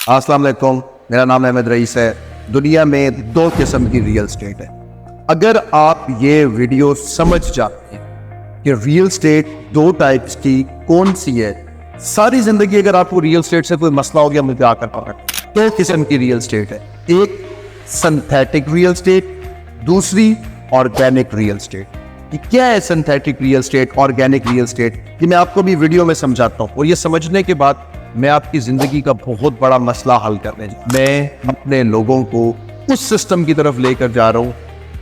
السلام علیکم، میرا نام احمد رئیس ہے۔ دنیا میں دو قسم کی ریئل اسٹیٹ ہے۔ اگر آپ یہ ویڈیو سمجھ جاتے ہیں کہ ریئل اسٹیٹ دو ٹائپس کی کون سی ہے، ساری زندگی اگر آپ کو ریئل اسٹیٹ سے کوئی مسئلہ ہو گیا مجھے آ کر پکڑ۔ دو قسم کی ریئل اسٹیٹ ہے، ایک سنتھیٹک ریئل اسٹیٹ، دوسری آرگینک ریئل اسٹیٹ۔ یہ کیا ہے synthetic real estate, organic real estate? یہ میں آپ کو بھی ویڈیو میں سمجھاتا ہوں، اور یہ سمجھنے کے بعد میں آپ کی زندگی کا بہت بڑا مسئلہ حل کرنے جا رہا ہوں۔ میں اپنے لوگوں کو اس سسٹم کی طرف لے کر جا رہا ہوں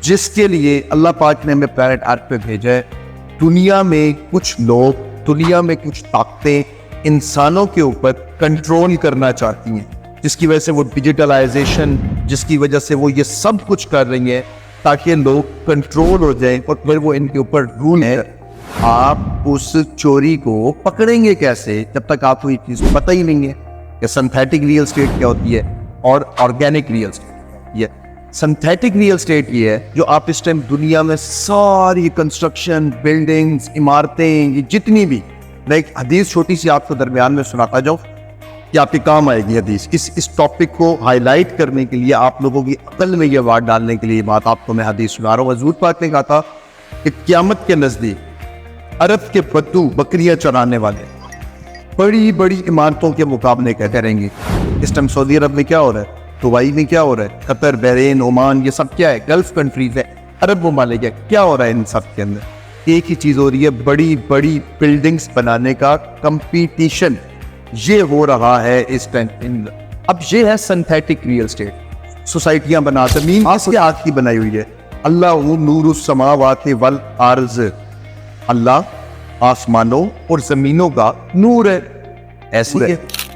جس کے لیے اللہ پاک نے ہمیں پلانٹ ارتھ پہ بھیجا ہے۔ دنیا میں کچھ لوگ، دنیا میں کچھ طاقتیں انسانوں کے اوپر کنٹرول کرنا چاہتی ہیں، جس کی وجہ سے وہ ڈیجیٹلائزیشن، جس کی وجہ سے وہ یہ سب کچھ کر رہی ہیں تاکہ لوگ کنٹرول ہو جائیں، اور پھر وہ ان کے اوپر رول ہے۔ آپ اس چوری کو پکڑیں گے کیسے جب تک آپ کو یہ چیز پتہ ہی نہیں ہے کہ سنتھیٹک ریئل اسٹیٹ کیا ہوتی ہے اور آرگینک ریئل اسٹیٹ؟ یہ سنتھیٹک ریئل اسٹیٹ یہ ہے جو آپ اس ٹائم دنیا میں ساری کنسٹرکشن، بلڈنگز، عمارتیں، یہ جتنی بھی، میں ایک حدیث چھوٹی سی آپ کو درمیان میں سناتا جاؤں کہ آپ کے کام آئے گی حدیث۔ اس ٹاپک کو ہائی لائٹ کرنے کے لیے، آپ لوگوں کی عقل میں یہ بات ڈالنے کے لیے بات آپ کو میں حدیث سنا رہا ہوں۔ حضور پاک نے کہا تھا کہ قیامت کے نزدیک عرب کے بدو بکریاں چرانے والے بڑی بڑی عمارتوں کے مقابلے کہتے رہیں گے۔ اس ٹائم سعودی عرب میں کیا ہو رہا ہے، دبئی میں کیا ہو رہا ہے، قطر، بحرین، عمان، یہ سب کیا ہے؟ گلف کنٹریز ہے، عرب ممالک ہے۔ کیا ہو رہا ہے ان سب کے اندر؟ ایک ہی چیز ہو رہی ہے، بڑی بڑی بلڈنگز بنانے کا کمپٹیشن یہ ہو رہا ہے اس ٹائم۔ اب یہ ہے سنتھیٹک ریئل اسٹیٹ۔ سوسائٹیاں بنا، زمین آس کے آگ کی بنائی ہوئی ہے۔ اللہ نور السماوات والارض، اللہ آسمانوں اور زمینوں کا نور ہے۔ ایسے ہے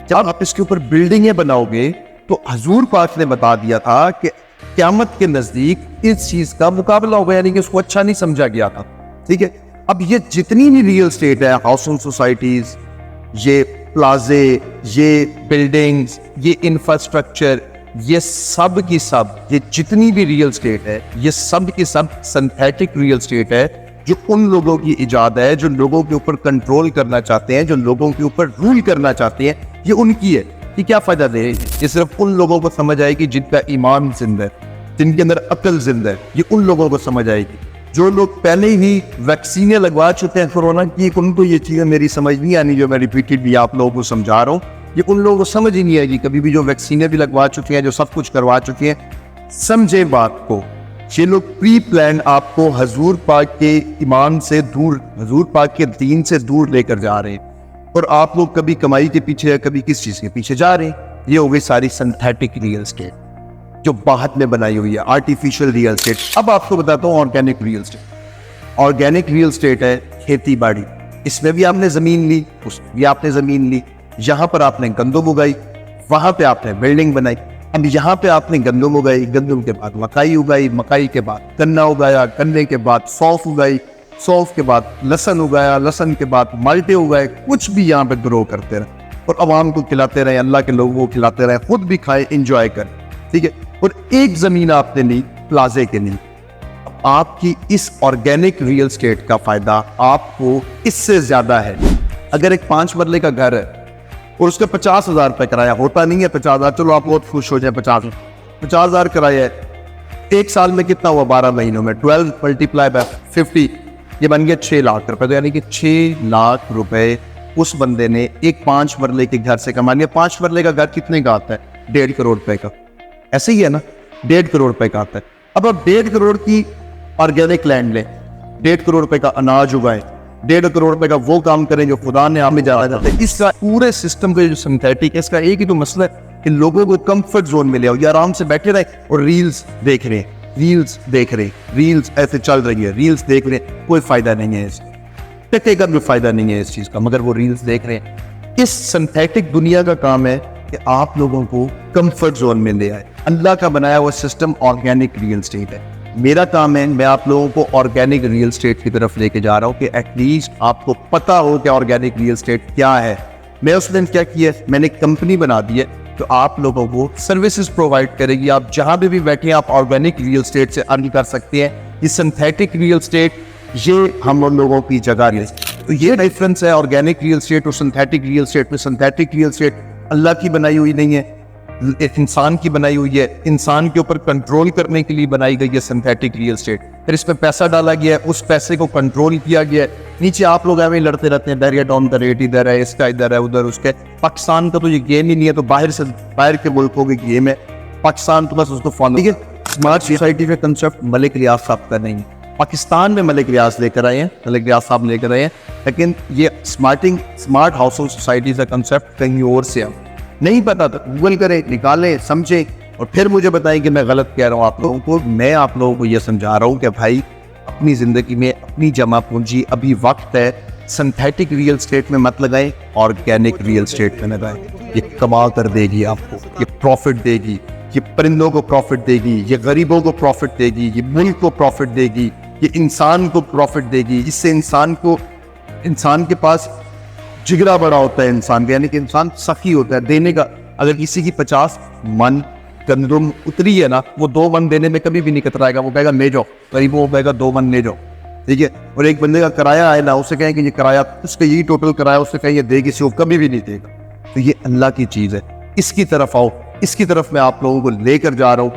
جب آپ اس کے اوپر بلڈنگیں بناؤ گے تو حضور پاک نے بتا دیا تھا کہ قیامت کے نزدیک اس چیز کا مقابلہ ہوگا، یعنی کہ اس کو اچھا نہیں سمجھا گیا تھا۔ ٹھیک ہے، اب یہ جتنی بھی ریئل اسٹیٹ ہے، ہاؤسنگ سوسائٹیز، یہ پلازے، یہ بلڈنگز، یہ انفراسٹرکچر، یہ سب کی سب، یہ جتنی بھی ریئل اسٹیٹ ہے، یہ سب کی سب سنتھیٹک ریئل اسٹیٹ ہے، جو ان لوگوں کی ایجاد ہے جو لوگوں کے اوپر کنٹرول کرنا چاہتے ہیں، جو لوگوں کے اوپر رول کرنا چاہتے ہیں۔ یہ ان کی ہے۔ یہ کیا فائدہ دے رہی ہے؟ یہ صرف ان لوگوں کو سمجھ آئے گی جن کا ایمان زندہ ہے، جن کے اندر عقل زندہ ہے۔ یہ ان لوگوں کو سمجھ آئے گی جو لوگ پہلے ہی ویکسینیں لگوا چکے ہیں کورونا کی، ان کو یہ چیزیں میری سمجھ نہیں آنی جو میں ریپیٹڈلی آپ لوگوں کو سمجھا رہا ہوں۔ یہ ان لوگوں کو سمجھ ہی نہیں آئے گی کبھی بھی، جو ویکسینیں بھی لگوا چکے ہیں، جو سب کچھ کروا چکے ہیں۔ سمجھے بات کو، یہ لوگ پری پلان آپ کو حضور پاک کے ایمان سے دور، حضور پاک کے دین سے دور لے کر جا رہے ہیں، اور آپ لوگ کبھی کمائی کے پیچھے، کبھی کس چیز کے پیچھے جا رہے ہیں۔ یہ ہو گئی ساری سنتھیٹک ریئل اسٹیٹ جو باہر میں بنائی ہوئی ہے، آرٹیفیشل ریئل اسٹیٹ۔ اب آپ کو بتاتا ہوں organic real estate. Organic real estate ہے کھیتی باڑی۔ اس میں بھی آپ نے زمین لی، اس میں بھی آپ نے زمین لی، یہاں پر آپ نے گندم اگائی، وہاں پہ آپ نے بلڈنگ بنائی۔ اب یہاں پہ آپ نے گندم اگائی، گندم کے بعد مکئی اگائی، مکئی کے بعد گنا اگایا، گنے کے بعد سونف اگائی، سونف کے بعد لہسن اگایا، لہسن کے بعد مالٹے اگائے، کچھ بھی یہاں پہ گرو کرتے رہے اور عوام کو کھلاتے رہے، اللہ کے لوگوں کو کھلاتے رہے، خود بھی کھائے، انجوائے کریں۔ ٹھیک ہے، اور ایک زمین آپ نے لی پلازے کے لیے۔ آپ کی اس آرگینک ریئل اسٹیٹ کا فائدہ آپ کو اس سے زیادہ ہے۔ اگر ایک 5 مرلے کا گھر ہے اور اس کا 50,000 روپے کرایہ، ہوتا نہیں ہے 50,000، چلو آپ بہت خوش ہو جائیں، 50,000 کرایہ ہے، ایک سال میں کتنا ہوا؟ 12 مہینوں میں 12 ملٹیپلائی بائی 50، یہ بن گیا 6 لاکھ روپے۔ تو یعنی کہ 6 لاکھ روپے اس بندے نے ایک 5 مرلے کے گھر سے کما لیا۔ 5 مرلے کا گھر کتنے کا آتا ہے؟ 1.5 کروڑ روپے کا۔ ایسے ہی ہے نا، 1.5 کروڑ روپے کا آتا ہے۔ اب آپ 1.5 کروڑ کی آرگینک لینڈ لیں، 1.5 کروڑ روپے کا اناج اگائیں، 1.5 کروڑ روپے کا وہ کام کریں جو خدا نے آپ میں جانا چاہتے ہیں۔ اس کا پورے سسٹم کا جو سنتھیٹک ہے، اس کا ایک ہی تو مسئلہ ہے کہ لوگوں کو کمفرٹ زون میں لے آؤ، یہ آرام سے بیٹھے رہے اور ریلز دیکھ رہے ہیں، ریلز دیکھ رہے ہیں، ریلز ایسے چل رہی ہے، ریلز دیکھ رہے ہیں، کوئی فائدہ نہیں ہے اس ٹکے کا بھی فائدہ نہیں ہے اس چیز کا، مگر وہ ریلز دیکھ رہے ہیں۔ اس سنتھیٹک دنیا کا کام ہے کہ آپ لوگوں کو کمفرٹ زون میں لے آئے۔ اللہ کا بنایا ہوا سسٹم آرگینک ریئل اسٹیٹ ہے۔ میرا کام ہے میں آپ لوگوں کو آرگینک ریئل اسٹیٹ کی طرف لے کے جا رہا ہوں کہ ایٹ لیسٹ آپ کو پتا ہو کہ آرگینک ریئل اسٹیٹ کیا ہے۔ میں اس دن کیا کیا، میں نے کمپنی بنا دی ہے تو آپ لوگوں کو سروسز پرووائڈ کرے گی۔ آپ جہاں پہ بھی بیٹھے ہیں آپ آرگینک ریئل اسٹیٹ سے ارن کر سکتے ہیں۔ یہ سنتھیٹک ریئل اسٹیٹ یہ ہم لوگوں کی جگہ ہے۔ تو یہ ڈیفرنس ہے آرگینک ریئل اسٹیٹ اور سنتھیٹک ریئل اسٹیٹ میں۔ سنتھیٹک ریئل اسٹیٹ اللہ کی بنائی ہوئی نہیں ہے، ایک انسان کی بنائی ہوئی ہے, انسان کے اوپر کنٹرول کرنے کے لیے بنائی گئی ہے سنتھیٹک ریئل اسٹیٹ. پھر اس میں پیسہ ڈالا گیا ہے, اس پیسے کو کنٹرول کیا گیا ہے. نیچے آپ لوگ ایویں لڑتے رہتے ہیں, بیریٹ آن دا ریٹ ادھر ہے, اس کا ادھر ہے, ادھر اس کے. پاکستان کا تو یہ گیم ہی نہیں ہے, تو باہر کے ملکوں کی گیم ہے. پاکستان تو بس اس کو فالو. ٹھیک ہے, اسمارٹ سوسائٹی کا کنسیپٹ ملک ریاض صاحب کا نہیں ہے. پاکستان میں ملک ریاض لے کر آئے ہیں, ملک ریاض صاحب لے کر آئے ہیں, لیکن یہ اسمارٹ ہاؤس ہولڈ سوسائٹی کا کنسیپٹ کہیں اور سے ہے. نہیں پتا تو گوگل کریں, نکالیں, سمجھیں, اور پھر مجھے بتائیں کہ میں غلط کہہ رہا ہوں آپ لوگوں کو. میں آپ لوگوں کو یہ سمجھا رہا ہوں کہ بھائی اپنی زندگی میں اپنی جمع پونجی ابھی وقت ہے, سنتھیٹک ریئل اسٹیٹ میں مت لگائیں, آرگینک ریئل اسٹیٹ میں لگائیں. یہ کما کر دے گی آپ کو, یہ پروفٹ دے گی, یہ پرندوں کو پروفٹ دے گی, یہ غریبوں کو پروفٹ دے گی, یہ ملک کو پروفٹ دے گی, یہ انسان کو پروفٹ دے گی. اس سے انسان کے پاس جگرا بڑا ہوتا ہے انسان کا, یعنی کہ انسان سخی ہوتا ہے دینے کا. اگر کسی کی 50 من گندم اتری ہے نا, وہ 2 من دینے میں کبھی بھی نہیں کترائے گا. وہ کہے گا لے جاؤ, غریبوں کو کہے گا 2 من لے جاؤ. ٹھیک ہے, اور ایک بندے کا کرایہ آئے نا, اسے کہیں کہ یہ کرایہ, اس کا یہی ٹوٹل کرایہ, اس سے کہیں یہ دے کسی کو, کبھی بھی نہیں دے گا. تو یہ اللہ کی چیز ہے, اس کی طرف آؤ, اس کی طرف میں آپ لوگوں کو لے کر جا رہا ہوں.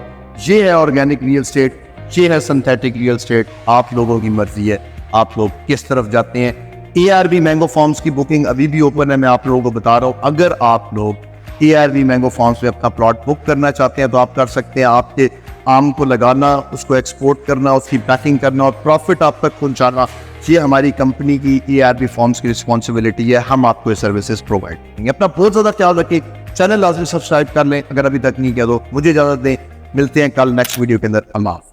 یہ ہے آرگینک ریئل اسٹیٹ, یہ ہے سنتھیٹک ریئل اسٹیٹ. آپ لوگوں کی مرضی ہے, آپ لوگ کس طرف جاتے ہیں. ARV مینگو فارمز کی بکنگ ابھی بھی اوپن ہے, میں آپ لوگوں کو بتا رہا ہوں. اگر آپ لوگ ARV مینگو فارمز میں اپنا پلاٹ بک کرنا چاہتے ہیں تو آپ کر سکتے ہیں. آپ کے آم کو لگانا, اس کو ایکسپورٹ کرنا, اس کی پیکنگ کرنا اور پروفٹ آپ تک پہنچانا, یہ ہماری کمپنی کی ARV فارمز کی رسپانسبلٹی ہے. ہم آپ کو یہ سروسز پرووائڈ کریں گے. اپنا بہت زیادہ خیال رکھیں, چینل لازمی سبسکرائب کر لیں اگر ابھی تک نہیں کیا تو. مجھے اجازت دیں, ملتے ہیں کل نیکسٹ ویڈیو کے اندر. اللہ حافظ.